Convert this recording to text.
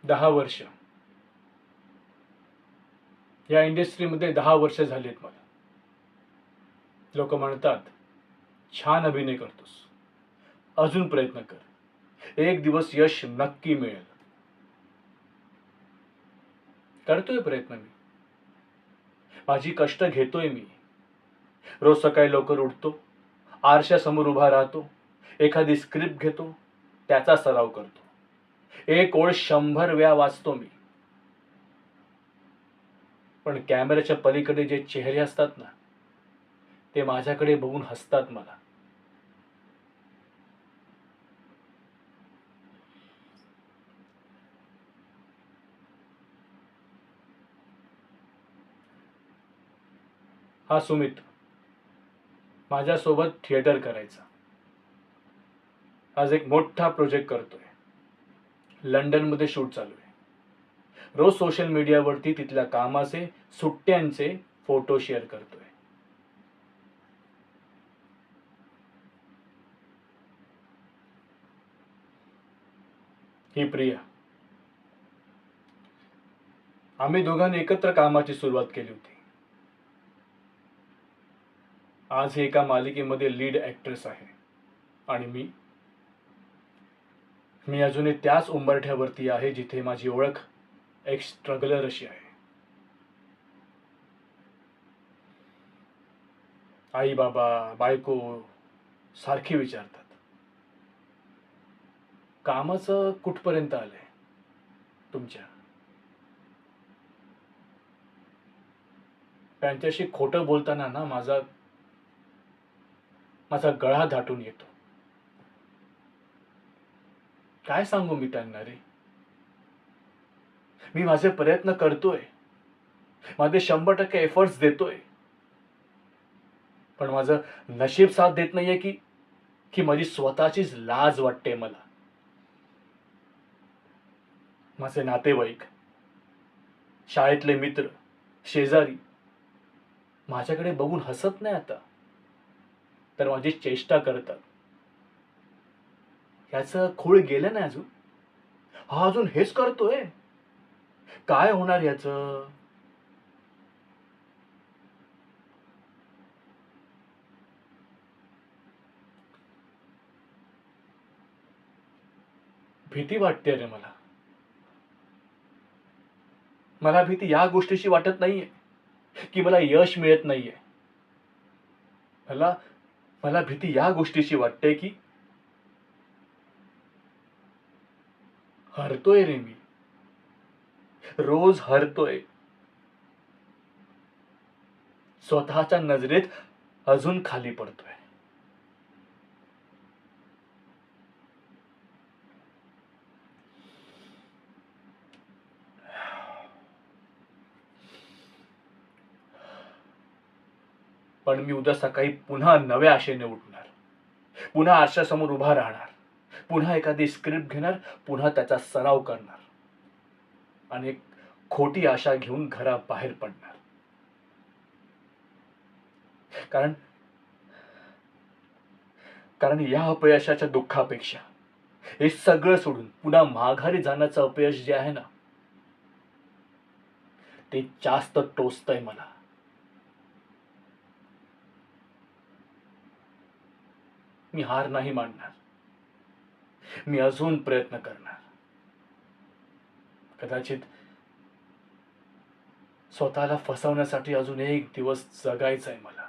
10 वर्ष या इंडस्ट्रीमध्ये 10 वर्ष झालीत मला. लोक म्हणतात छान अभिनय करतोस, अजून प्रयत्न कर, एक दिवस यश नक्की मिळेल. करतोय प्रयत्न मी, माझी कष्ट घेतोय मी. रोज सकाळी लवकर उठतो, आरशासमोर उभा राहतो, एखादी स्क्रिप्ट घेतो, त्याचा सराव करतो. एक ओळ 100 वेळा वाचतो मी. पण कॅमेऱ्याच्या पलीकडे जे चेहरे असतात ना, ते माझ्याकडे बघून हसतात मला. हा सुमित माझ्यासोबत थिएटर करायचा. आज एक मोठा प्रोजेक्ट करतोय. लंडनमध्ये शूट चालू आहे. रोज सोशल मीडियावरती तिथल्या कामाचे, सुट्ट्यांचे फोटो शेअर करतोय. ही प्रिया. आम्ही दोघांनी एकत्र कामाची सुरुवात केली होती. आज ही एका मालिकेमध्ये लीड ॲक्ट्रेस आहे. आणि मी अजूनही त्याच उंबरठ्यावरती आहे जिथे माझी ओळख एक स्ट्रगलर अशी आहे. आई बाबा बायको सारखी विचारतात, कामाचं कुठपर्यंत आलंय तुमच्या. त्यांच्याशी खोटं बोलताना ना माझा गळा दाटून येतो. काय सांगू मी त्यांना रे. मी माझे प्रयत्न करतोय, माझे 100% एफर्ट्स देतोय, पण माझं नशीब साथ देत नाहीये की माझी स्वतःचीच लाज वाटते मला. माझे नातेवाईक, शाळेतले मित्र, शेजारी माझ्याकडे बघून हसत नाही आता, तर माझी चेष्टा करतात. याचं खूळ गेलं नाही अजून. हा अजून हेच करतोय, काय होणार याचं. भीती वाटते रे मला. मला भीती या गोष्टीची वाटत नाहीये की मला यश मिळत नाहीये. मला भीती या गोष्टीची वाटते की हरतोय रे मी, रोज हरतोय. स्वतःच्या नजरेत अजून खाली पडतोय. पण मी उद्या सकाळी पुन्हा नव्या आशेने उठणार, पुन्हा आरशासमोर उभा राहणार, पुन्हा एखादी स्क्रिप्ट घेणार, पुन्हा त्याचा सराव करणार आणि एक खोटी आशा घेऊन घराबाहेर पडणार. कारण या अपयशाच्या दुःखापेक्षा हे सगळं सोडून पुन्हा माघारी जाण्याचं अपयश जे आहे ना, ते जास्त टोचतंय मला. मी हार नाही मानणार. मी अजून प्रयत्न करणार. कदाचित स्वतःला फसवण्यासाठी अजून एक दिवस जगायचंय मला.